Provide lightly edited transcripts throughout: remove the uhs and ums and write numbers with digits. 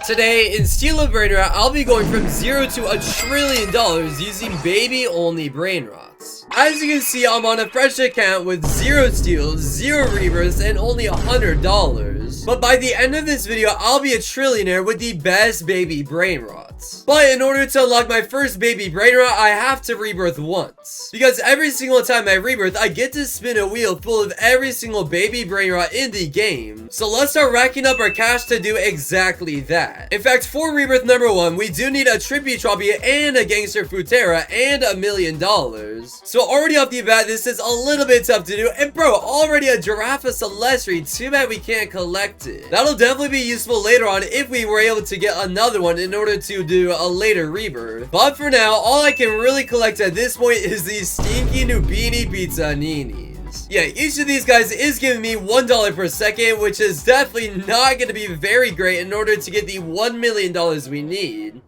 Today, in Steal a Brainrot, I'll be going from 0 to $1 trillion using baby-only Brainrots. As you can see, I'm on a fresh account with 0 steals, 0 rebirths, and only $100. But by the end of this video, I'll be a trillionaire with the best baby Brainrots. But in order to unlock my first baby Brainrot, I have to rebirth once. Because every single time I rebirth, I get to spin a wheel full of every single baby Brainrot in the game. So let's start racking up our cash to do exactly that. In fact, for rebirth number 1, we do need a Trippy Troppy and a Gangster Futera and $1 million. So already off the bat, this is a little bit tough to do. And bro, already a Giraffe Celestri. Too bad we can't collect it. That'll definitely be useful later on if we were able to get another one in order to do a later rebirth. But for now, all I can really collect at this point is these stinky Nubini Pizza Ninis. Yeah, each of these guys is giving me $1 per second, which is definitely not going to be very great in order to get the $1 million we need.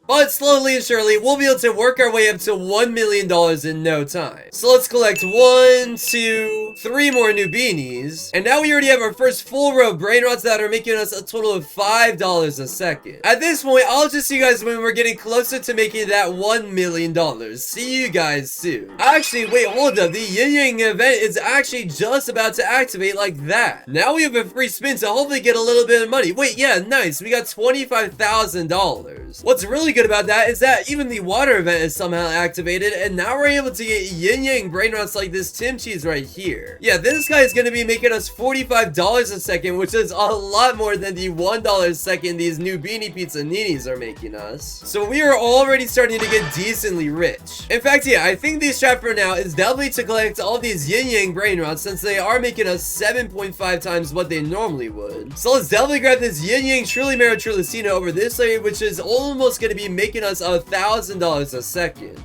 But slowly and surely, we'll be able to work our way up to $1 million in no time. So let's collect 1, 2, 3 more Nubinis. And now we already have our first full row of Brainrots that are making us a total of $5 a second. At this point, I'll just see you guys when we're getting closer to making that $1 million. See you guys soon. Actually, wait, hold up. The Yin Yang event is actually just about to activate like that. Now we have a free spin to hopefully get a little bit of money. Wait, yeah, nice. We got $25,000. What's really good about that is that even the water event is somehow activated, and now we're able to get Yin Yang Brainrots like this Tim Cheese right here. Yeah, this guy is going to be making us $45 a second, which is a lot more than the $1 a second these Nubini Pizza Ninis are making us. So we are already starting to get decently rich. In fact, yeah, I think the strat for now is definitely to collect all these Yin Yang Brainrots since they are making us 7.5 times what they normally would. So let's definitely grab this Yin Yang Trillimero Trillicina over this way, which is almost going to be making us $1,000 a second.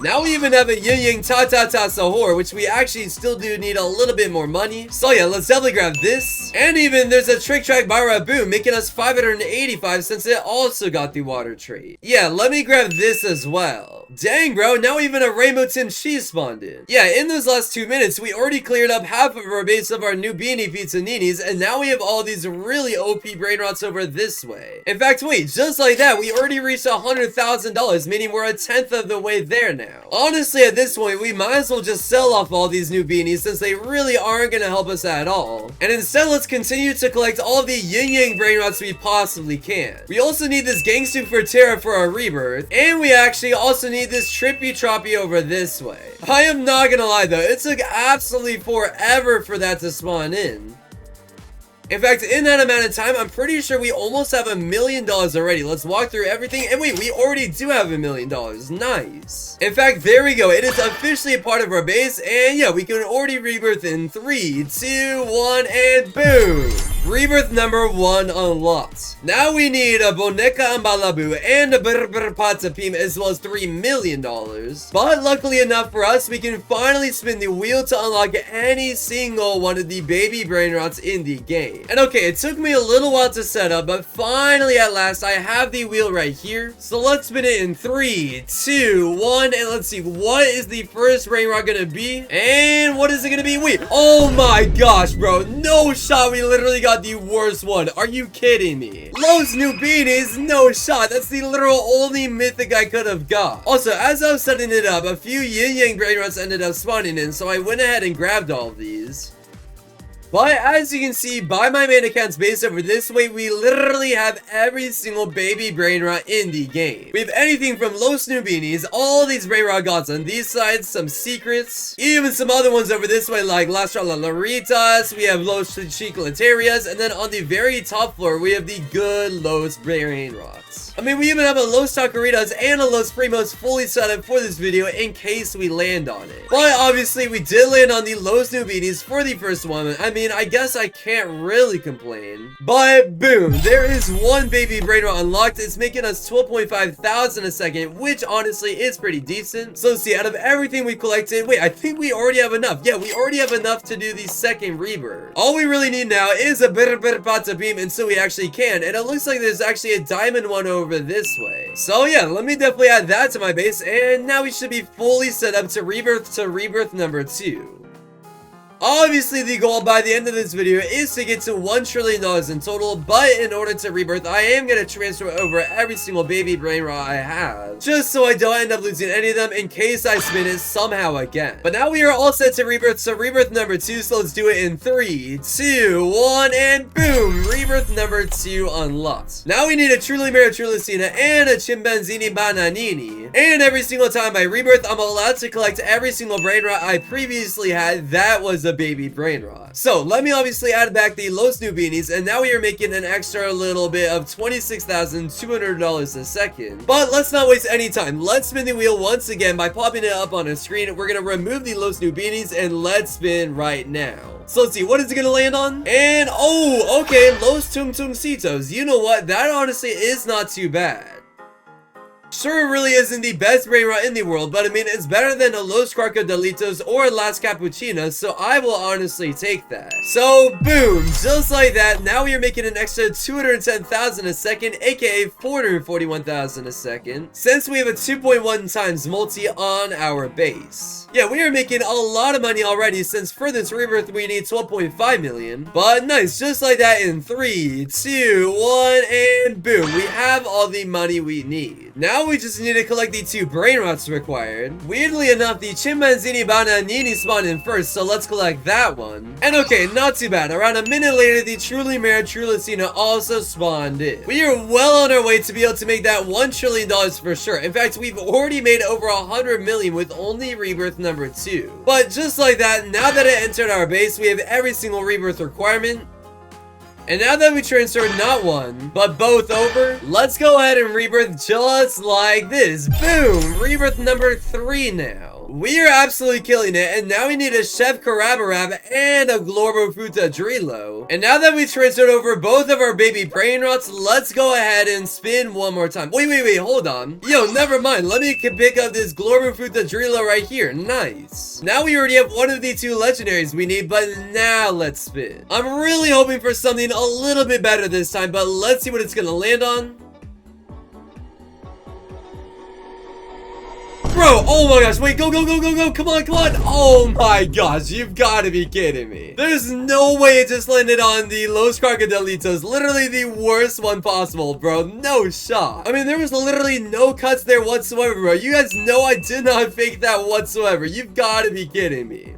Now we even have a Yin Yang Ta Ta Ta Sahur, which we actually still do need a little bit more money. So yeah, let's definitely grab this. And even there's a Trick Track Baraboom making us 585 since it also got the water trait. Yeah, let me grab this as well. Dang bro, now even a Rainbow Tim Cheese spawned in. Yeah, in those last 2 minutes, we already cleared up half of our base of our Nubini Pizza Ninis, and now we have all these really OP Brainrots over this way. In fact, wait, just like that, we already reached $100,000, meaning we're 1/10 of the way there now. Honestly, at this point, we might as well just sell off all these Nubinis since they really aren't going to help us at all. And instead, let's continue to collect all the Yin Yang Brainrots we possibly can. We also need this Gangster Futera for our rebirth, and we actually also need this Trippy Troppy over this way. I am not gonna lie though, it took absolutely forever for that to spawn in. In fact, in that amount of time, I'm pretty sure we almost have $1 million already. Let's walk through everything. And wait, we already do have $1 million. Nice. In fact, there we go. It is officially a part of our base. And yeah, we can already rebirth in 3, 2, 1, and boom. Rebirth number 1 unlocked. Now we need a Boneca Ambalabu and a Patapim as well as $3 million. But luckily enough for us, we can finally spin the wheel to unlock any single one of the baby Brainrots in the game. And okay, it took me a little while to set up, but finally at last I have the wheel right here. So let's spin it in 3, 2, 1, and let's see, what is the first Brainrot gonna be? And what is it gonna be? Wait, oh my gosh, bro, no shot, we literally got the worst one. Are you kidding me? Los Nubinis, no shot. That's the literal only mythic I could have got. Also, as I was setting it up, a few Yin Yang Brainrots ended up spawning in, so I went ahead and grabbed all of these. But as you can see by my main account's base over this way, we literally have every single baby Brainrot in the game. We have anything from Los Nubinis, all these Brainrot gods on these sides, some secrets, even some other ones over this way like Las Tralalaritas, we have Los Chicletarias, and then on the very top floor, we have the good Los Brainrots. I mean, we even have a Los Taqueritas and a Los Primos fully set up for this video in case we land on it. But obviously, we did land on the Los Nubinis for the first one. I mean, I guess I can't really complain. But boom, there is one baby Brainrot unlocked. It's making us 12.5 thousand a second, which honestly is pretty decent. So see, out of everything we collected, wait, I think we already have enough. Yeah, we already have enough to do the second rebirth. All we really need now is a Patapim, and so we actually can. And it looks like there's actually a diamond one over this way. So yeah, let me definitely add that to my base, and now we should be fully set up to rebirth number 2. Obviously, the goal by the end of this video is to get to $1 trillion in total, but in order to rebirth, I am going to transfer over every single baby brain rot I have, just so I don't end up losing any of them in case I spin it somehow again. But now we are all set to rebirth, so rebirth number 2, so let's do it in 3, 2, 1, and boom! Rebirth number 2 unlocked. Now we need a trillionare, trillicina, and a chimpanzini bananini. And every single time I rebirth, I'm allowed to collect every single brain rot I previously had that was a baby brain rot. So let me obviously add back the Los Noobinis, and now we are making an extra little bit of $26,200 a second. But let's not waste any time. Let's spin the wheel once again by popping it up on a screen. We're gonna remove the Los Noobinis and let's spin right now. So let's see, what is it gonna land on? And oh, okay, Los Tung Tungcitos. You know what? That honestly is not too bad. Sure, it really isn't the best brain rot in the world, but I mean, it's better than a Los Crocodilitos or Las Capuchinas, so I will honestly take that. So, boom, just like that, now we are making an extra 210,000 a second, aka 441,000 a second, since we have a 2.1 times multi on our base. Yeah, we are making a lot of money already, since for this rebirth we need 12.5 million. But nice, just like that in 3, 2, 1, and boom, we have all the money we need. Now we just need to collect the 2 brain rots required. Weirdly enough, the chimpanzini bananini spawned in first, so let's collect that one. And okay, not too bad. Around a minute later, the trillionare trillicina also spawned in. We are well on our way to be able to make that $1 trillion for sure. In fact, we've already made over 100 million with only rebirth number 2. But just like that, now that it entered our base, we have every single rebirth requirement. And now that we transferred not one, but both over, let's go ahead and rebirth just like this. Boom! Rebirth number 3 now. We are absolutely killing it, and now we need a Chef Carabarab and a Glorbofuta Drilo. And now that we transferred over both of our baby brain rots, let's go ahead and spin one more time. Wait, hold on. Yo, never mind. Let me pick up this Glorbofuta Drilo right here. Nice. Now we already have one of the 2 legendaries we need, but now let's spin. I'm really hoping for something a little bit better this time, but let's see what it's gonna land on. Bro, oh my gosh, wait, go, come on. Oh my gosh, you've got to be kidding me. There's no way it just landed on the Los Crocodilitos, literally the worst one possible, bro. No shot. I mean, there was literally no cuts there whatsoever, bro. You guys know I did not fake that whatsoever. You've got to be kidding me.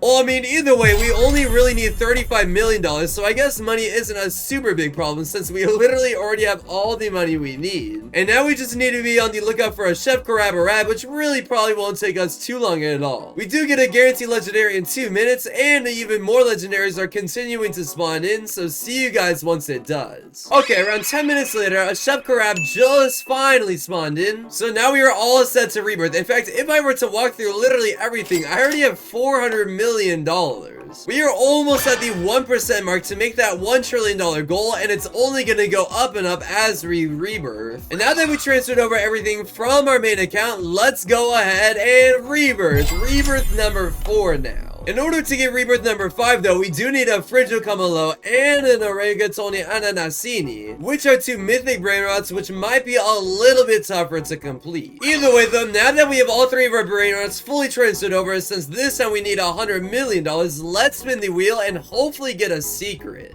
Well, I mean, either way, we only really need $35 million, so I guess money isn't a super big problem since we literally already have all the money we need. And now we just need to be on the lookout for a Chef Carabarab, which really probably won't take us too long at all. We do get a guaranteed legendary in 2 minutes, and even more legendaries are continuing to spawn in, so see you guys once it does. Okay, around 10 minutes later, a Chef Carab just finally spawned in, so now we are all set to rebirth. In fact, if I were to walk through literally everything, I already have $400 million. We are almost at the 1% mark to make that $1 trillion goal, and it's only going to go up and up as we rebirth. And now that we transferred over everything from our main account, let's go ahead and rebirth. Rebirth number 4 now. In order to get rebirth number 5 though, we do need a Frigio Camelo and an Oregatoni Ananasini, which are 2 mythic brain rots, which might be a little bit tougher to complete. Either way though, now that we have all 3 of our brain rots fully transferred over, since this time we need $100 million, let's spin the wheel and hopefully get a secret.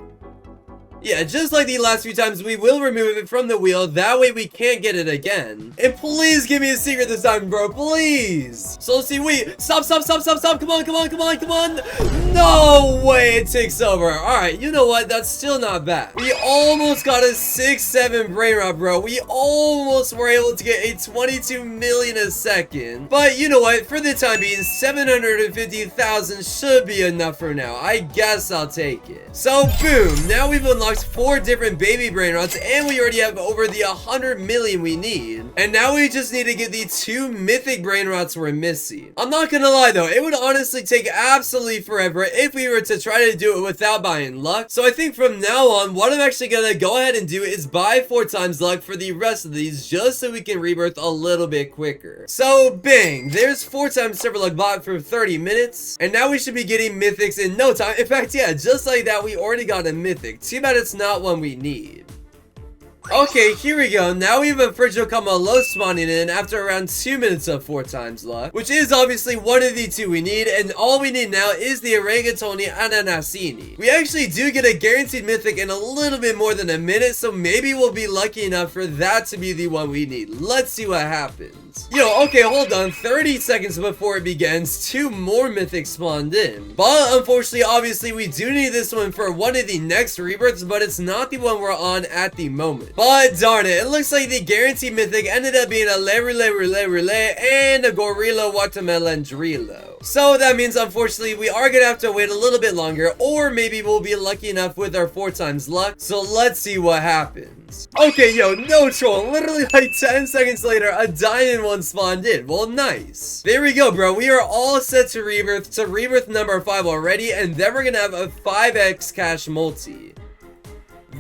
Yeah, just like the last few times, we will remove it from the wheel. That way we can't get it again. And please give me a secret this time, bro. Please. So let's see. Wait. Stop. Come on. No way it takes over. All right. You know what? That's still not bad. We almost got a 6-7 brain rot, bro. We almost were able to get a 22 million a second. But you know what? For the time being, 750,000 should be enough for now. I guess I'll take it. So boom. Now we've unlocked 4 different baby brain rots, and we already have over the 100 million we need. And now we just need to get the 2 mythic brain rots we're missing. I'm not gonna lie though, it would honestly take absolutely forever if we were to try to do it without buying luck. So I think from now on, what I'm actually gonna go ahead and do is buy 4 times luck for the rest of these, just so we can rebirth a little bit quicker. So bang, there's 4 times server luck bought for 30 minutes, and now we should be getting mythics in no time. In fact, yeah, just like that, we already got a mythic. Too bad it's not one we need. Okay, here we go. Now we have a Frigio comma low spawning in after around 2 minutes of 4 times luck, which is obviously one of the 2 we need, and all we need now is the Orangatoni Ananasini. We actually do get a guaranteed mythic in a little bit more than a minute, so maybe we'll be lucky enough for that to be the one we need. Let's see what happens. Yo, okay, hold on. 30 seconds before it begins, 2 more mythics spawned in. But unfortunately, obviously, we do need this one for one of the next rebirths, but it's not the one we're on at the moment. But darn it, it looks like the guaranteed mythic ended up being a Relay and a Gorilla Watermelon Drillo. So that means, unfortunately, we are gonna have to wait a little bit longer, or maybe we'll be lucky enough with our 4 times luck. So let's see what happens. Okay, yo, no troll. Literally like 10 seconds later, a diamond one spawned in. Well, nice. There we go, bro. We are all set to rebirth number 5 already, and then we're gonna have a 5x cash multi.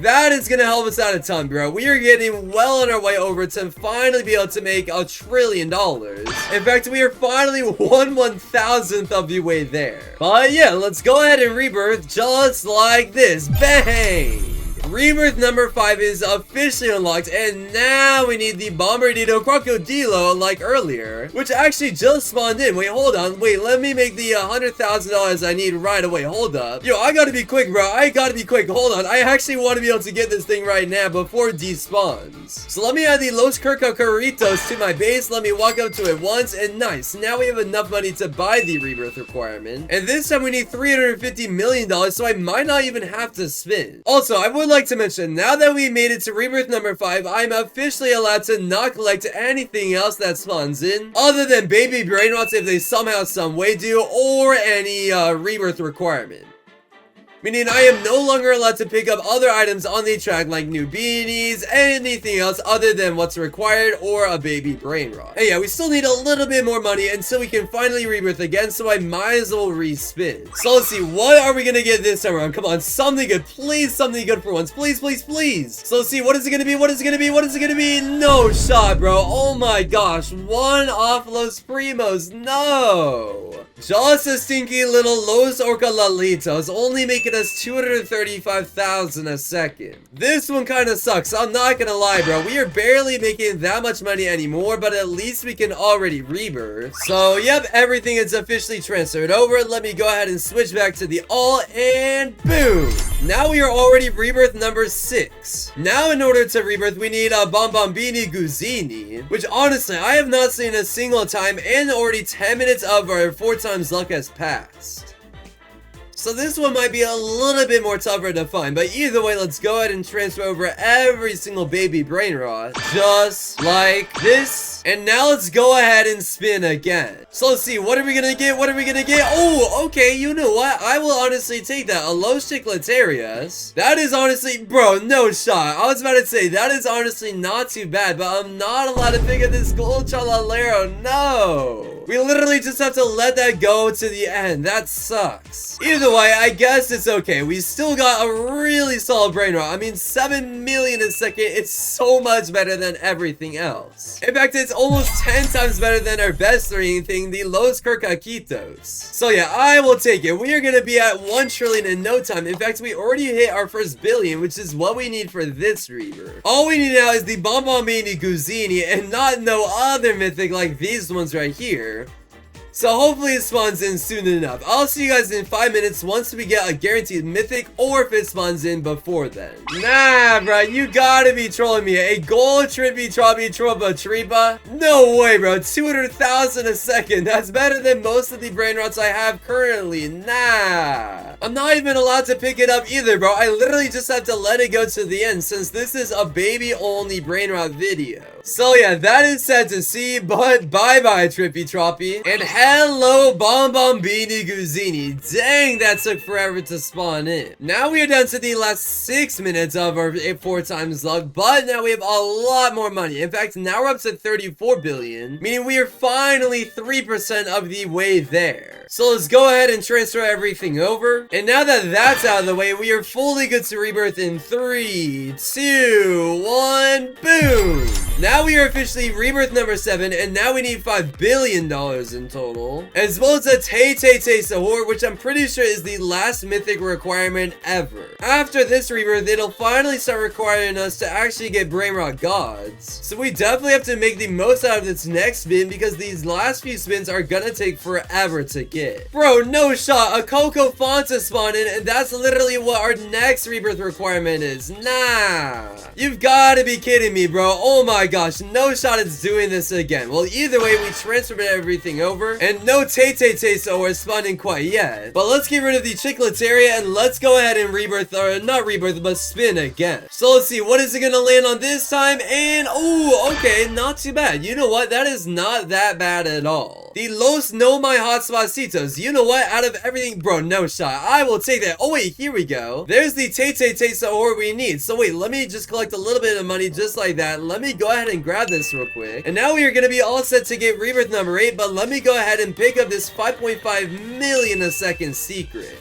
That is gonna help us out a ton, bro. We are getting well on our way over to finally be able to make $1 trillion. In fact, we are finally 1/1000th of the way there. But yeah, let's go ahead and rebirth just like this. Bang! Rebirth number 5 is officially unlocked, and now we need the Bombardino Crocodilo like earlier, which actually just spawned in. Wait, hold on. Wait, let me make the $100,000 I need right away. Hold up. Yo, I gotta be quick, bro. I gotta be quick. Hold on. I actually want to be able to get this thing right now before it despawns. So let me add the Los Curcacuritos to my base. Let me walk up to it once, and nice. Now we have enough money to buy the rebirth requirement. And this time we need $350 million, so I might not even have to spin. Also, I would like to mention, now that we made it to rebirth number 5, I'm officially allowed to not collect anything else that spawns in, other than baby brainrots if they somehow some way do, or any rebirth requirement. Meaning I am no longer allowed to pick up other items on the track like new beanies, anything else other than what's required, or a baby brainrot. And yeah, we still need a little bit more money until we can finally rebirth again, so I might as well respin. So let's see, what are we gonna get this time around? Come on, something good, please, something good for once, please, please, please. So let's see, what is it gonna be, what is it gonna be, what is it gonna be? No shot, bro. Oh my gosh, one off Los Primos, no. Just a stinky little Los Orcalalitos, only making us 235,000 a second. This one kind of sucks, I'm not gonna lie, bro. We are barely making that much money anymore, but at least we can already rebirth. So yep, everything is officially transferred over. Let me go ahead and switch back to the all, and boom. Now we are already rebirth number 6. Now in order to rebirth, we need a Bombambini Guzini, which honestly, I have not seen a single time, and already 10 minutes of our 4 times luck has passed. So this one might be a little bit more tougher to find, but either way, let's go ahead and transfer over every single baby brainrot, just like this. And now let's go ahead and spin again. So let's see, what are we gonna get? What are we gonna get? Oh, okay, you know what? I will honestly take that. A Los Chicletarias. That is honestly, bro, no shot. I was about to say, that is honestly not too bad, but I'm not allowed to pick up this gold chalalero. No. We literally just have to let that go to the end. That sucks. Either way, I guess it's okay. We still got a really solid brainrot. I mean, 7 million a second. It's so much better than everything else. In fact, it's almost 10 times better than our best three thing, the Los Curcaquitos. So yeah, I will take it. We are going to be at 1 trillion in no time. In fact, we already hit our first billion, which is what we need for this rebirth. All we need now is the Bombambini Guzini, and not no other mythic like these ones right here. So hopefully it spawns in soon enough. I'll see you guys in 5 minutes once we get a guaranteed mythic, or if it spawns in before then. Nah, bro, you gotta be trolling me. A gold trippy trobby tropa tripa? No way, bro. 200,000 a second. That's better than most of the brainrots I have currently. Nah. I'm not even allowed to pick it up either, bro. I literally just have to let it go to the end, since this is a baby only brainrot video. So yeah, that is sad to see, but bye-bye trippy troppy. And hello Bombambini Guzini. Dang, that took forever to spawn in. Now we are down to the last 6 minutes of our 4 times luck, but now we have a lot more money. In fact, now we're up to 34 billion, meaning we are finally 3% of the way there. So let's go ahead and transfer everything over. And now that that's out of the way, we are fully good to rebirth in 3, 2, 1, boom! Now we are officially rebirth number 7, and now we need $5 billion in total. As well as a Tay Sahur, which I'm pretty sure is the last mythic requirement ever. After this rebirth, it'll finally start requiring us to actually get Brainrot gods. So we definitely have to make the most out of this next spin, because these last few spins are gonna take forever to get. Bro, no shot, a Coco Fanta spawned in, and that's literally what our next rebirth requirement is. Nah. You've gotta be kidding me, bro. Oh my gosh, no shot it's doing this again. Well, either way, we transferred everything over, and no Tay Sahur spawning quite yet. But let's get rid of the chiclets area, and let's go ahead and rebirth, or not rebirth, but spin again. So let's see, what is it gonna land on this time? And, oh, okay, not too bad. You know what? That is not that bad at all. The Los No My Hotspotsitos. You know what? Out of everything, bro, no shot. I will take that. Oh, wait, here we go. There's the Tay Sahur we need. So wait, let me just collect a little bit of money just like that. Let me go ahead and grab this real quick. And now we are gonna be all set to get rebirth number 8, but let me go ahead and pick up this 5.5 million a second secret.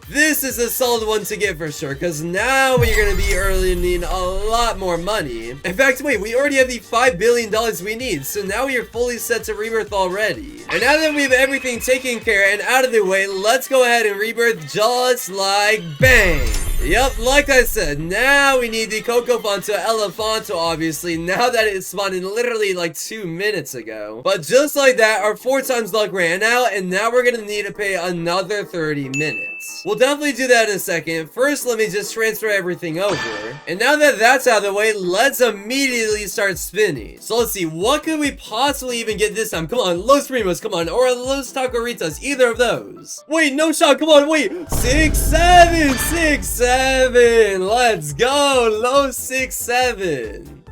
This is a solid one to get for sure, because now we're going to be earning a lot more money. In fact, wait, we already have the $5 billion we need, so now we are fully set to rebirth already. And now that we have everything taken care and out of the way, let's go ahead and rebirth just like bang. Yep, like I said, now we need the Coco Fanta Elefanto, obviously, now that it spawned in literally like 2 minutes ago. But just like that, our 4 times luck ran out, and now we're gonna need to pay another 30 minutes. We'll definitely do that in a second. First, let me just transfer everything over. And now that that's out of the way, let's immediately start spinning. So let's see, what could we possibly even get this time? Come on, Los Primos, come on, or Los Tacoritas, either of those. Wait, no shot, come on, wait. 6, 7, 6, 7. Let's go, Los 6, 7.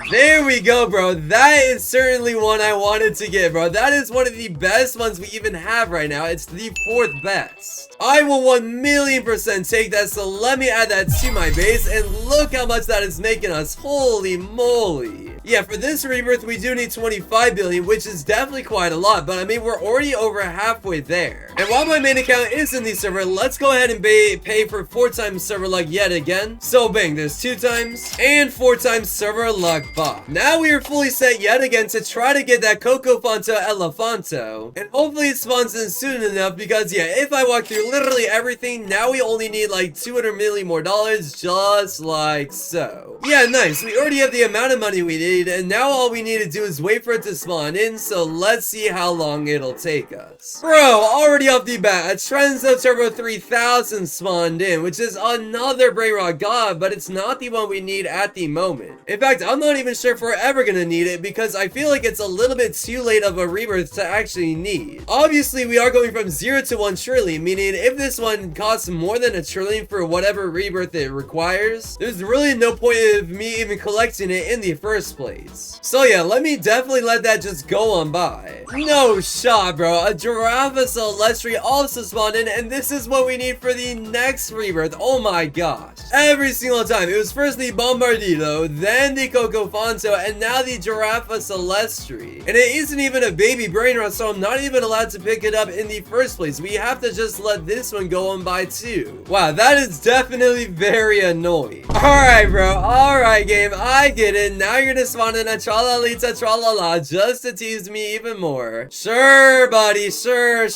There we go, bro. That is certainly one I wanted to get, bro. That is one of the best ones we even have right now. It's the 4th best. I will 1,000,000% take that, so let me add that to my base, and look how much that is making us. Holy moly. Yeah, for this rebirth, we do need 25 billion, which is definitely quite a lot, but I mean, we're already over halfway there. And while my main account is in the server, let's go ahead and pay for 4 times server luck yet again. So bang, there's 2 times, and 4 times server luck bot. Now we are fully set yet again to try to get that Coco Fanta Elefanto, and hopefully it spawns in soon enough, because yeah, if I walk through literally everything, now we only need like 200 million more dollars, just like so. Yeah, nice. We already have the amount of money we need, and now all we need to do is wait for it to spawn in, so let's see how long it'll take us. Bro, already off the bat, a Trenzo Turbo 3000 spawned in, which is another Brainrot god, but it's not the one we need at the moment. In fact, I'm not even sure if we're ever gonna need it, because I feel like it's a little bit too late of a rebirth to actually need. Obviously, we are going from 0 to 1 trillion, meaning if this one costs more than a trillion for whatever rebirth it requires, there's really no point of me even collecting it in the first place. So yeah, let me definitely let that just go on by. No shot, bro. A Giraffa Celestri also spawned in, and this is what we need for the next rebirth. Oh my gosh. Every single time. It was first the Bombardito, then the Coco Fonto, and now the Giraffa Celestri. And it isn't even a baby Brainrot, so I'm not even allowed to pick it up in the first place. We have to just let this one go on by too. Wow, that is definitely very annoying. Alright, bro. Alright, game. I get it. Now you're gonna spawn in a Tralalita Tralala just to tease me even more. Sure, buddy. Sure.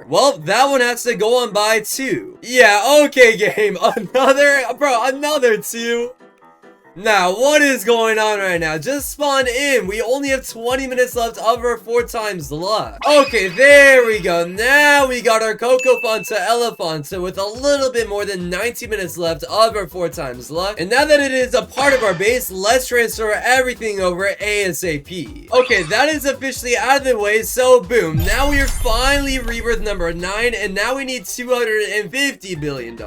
Well, that one has to go on by too. Yeah, okay, game. Another 2. Now, what is going on right now? Just spawn in. We only have 20 minutes left of our 4 times luck. Okay, there we go. Now we got our Coco Fanta Elefanto with a little bit more than 90 minutes left of our 4 times luck. And now that it is a part of our base, let's transfer everything over ASAP. Okay, that is officially out of the way, so boom. Now we are finally rebirth number 9, and now we need $250 billion.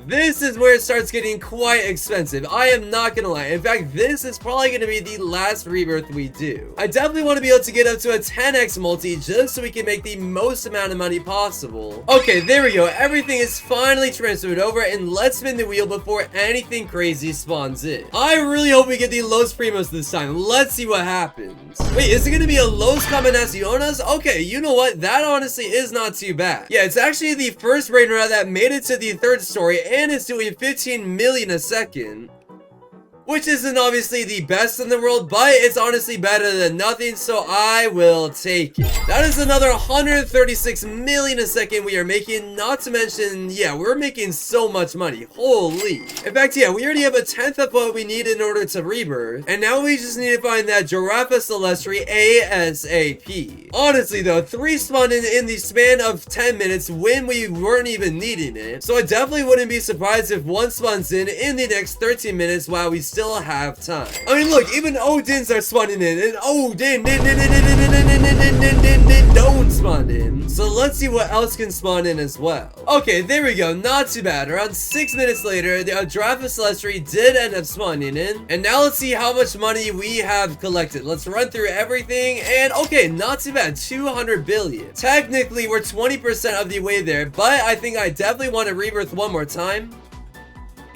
This is where it starts getting quite expensive. I am not gonna lie. In fact, this is probably gonna be the last rebirth we do. I definitely want to be able to get up to a 10x multi just so we can make the most amount of money possible. Okay, there we go. Everything is finally transferred over, and let's spin the wheel before anything crazy spawns in. I really hope we get the Los Primos this time. Let's see what happens. Wait, is it gonna be a Los Combinaciones? Okay, you know what? That honestly is not too bad. Yeah, it's actually the first Brainrot that made it to the 3rd story, and it's doing 15 million a second. which isn't obviously the best in the world, but it's honestly better than nothing, so I will take it. That is another 136 million a second we are making, not to mention, yeah, we're making so much money. Holy. In fact, yeah, we already have a tenth of what we need in order to rebirth, and now we just need to find that Giraffe Celestri ASAP. Honestly though, 3 spawned in the span of 10 minutes when we weren't even needing it, so I definitely wouldn't be surprised if 1 spawns in the next 13 minutes while we still have time. I mean, look, even Odins are spawning in, and Odin don't spawn in. So let's see what else can spawn in as well. Okay, there we go, not too bad. Around 6 minutes later, the Giraffe Celestri did end up spawning in, and now let's see how much money we have collected. Let's run through everything, and okay, not too bad, 200 billion. Technically, we're 20% of the way there, but I think I definitely want to rebirth one more time.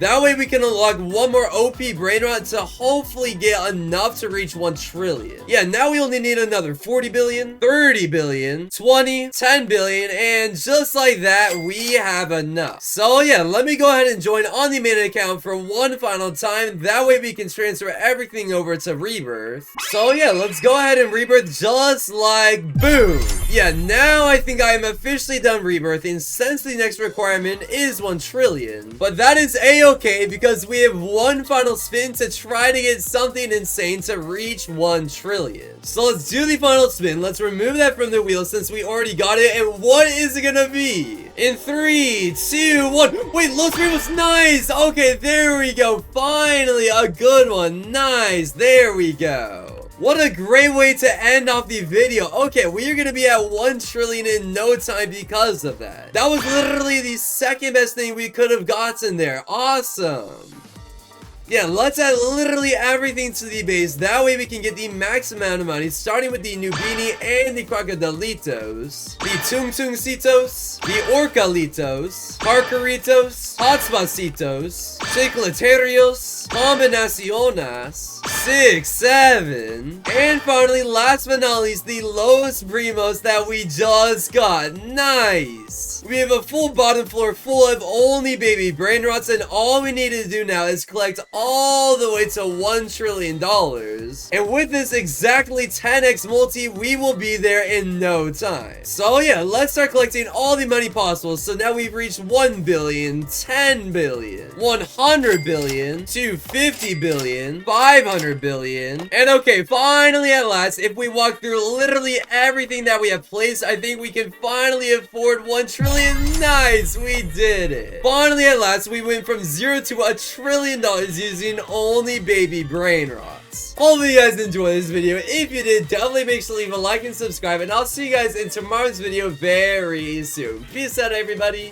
That way we can unlock one more OP Brainrot to hopefully get enough to reach 1 trillion. Yeah, now we only need another 40 billion, 30 billion, 20, 10 billion, and just like that, we have enough. So yeah, let me go ahead and join on the main account for one final time. That way we can transfer everything over to Rebirth. So yeah, let's go ahead and Rebirth just like boom. Yeah, now I think I am officially done rebirthing since the next requirement is 1 trillion. But that is a-okay because we have one final spin to try to get something insane to reach 1 trillion. So let's do the final spin. Let's remove that from the wheel since we already got it. And what is it gonna be? In 3, 2, 1. Wait, Los Primos, nice. Okay, there we go. Finally, a good one. Nice. There we go. What a great way to end off the video. Okay, we are going to be at 1 trillion in no time because of that. That was literally the second best thing we could have gotten there. Awesome. Yeah, let's add literally everything to the base. That way we can get the max amount of money, starting with the Nubini and the Crocodilitos, the Tungtungcitos, the Orcalitos, Carcaritos, Hotspotsitos, Chicleterios, Combinaciones, 6, 7, and finally, last but not least, the Los Primos that we just got. Nice! We have a full bottom floor full of only baby Brainrots, and all we need to do now is collect all the way to $1 trillion. And with this exactly 10x multi, we will be there in no time. So yeah, let's start collecting all the money possible. So now we've reached 1 billion, 10 billion, 100 billion, 250 billion, 500 billion. And okay, finally at last, if we walk through literally everything that we have placed, I think we can finally afford 1 trillion. Nice, we did it. Finally at last, we went from 0 to $1 trillion using only baby Brainrots. Hopefully you guys enjoyed this video. If you did, definitely make sure to leave a like and subscribe, and I'll see you guys in tomorrow's video very soon. Peace out, everybody.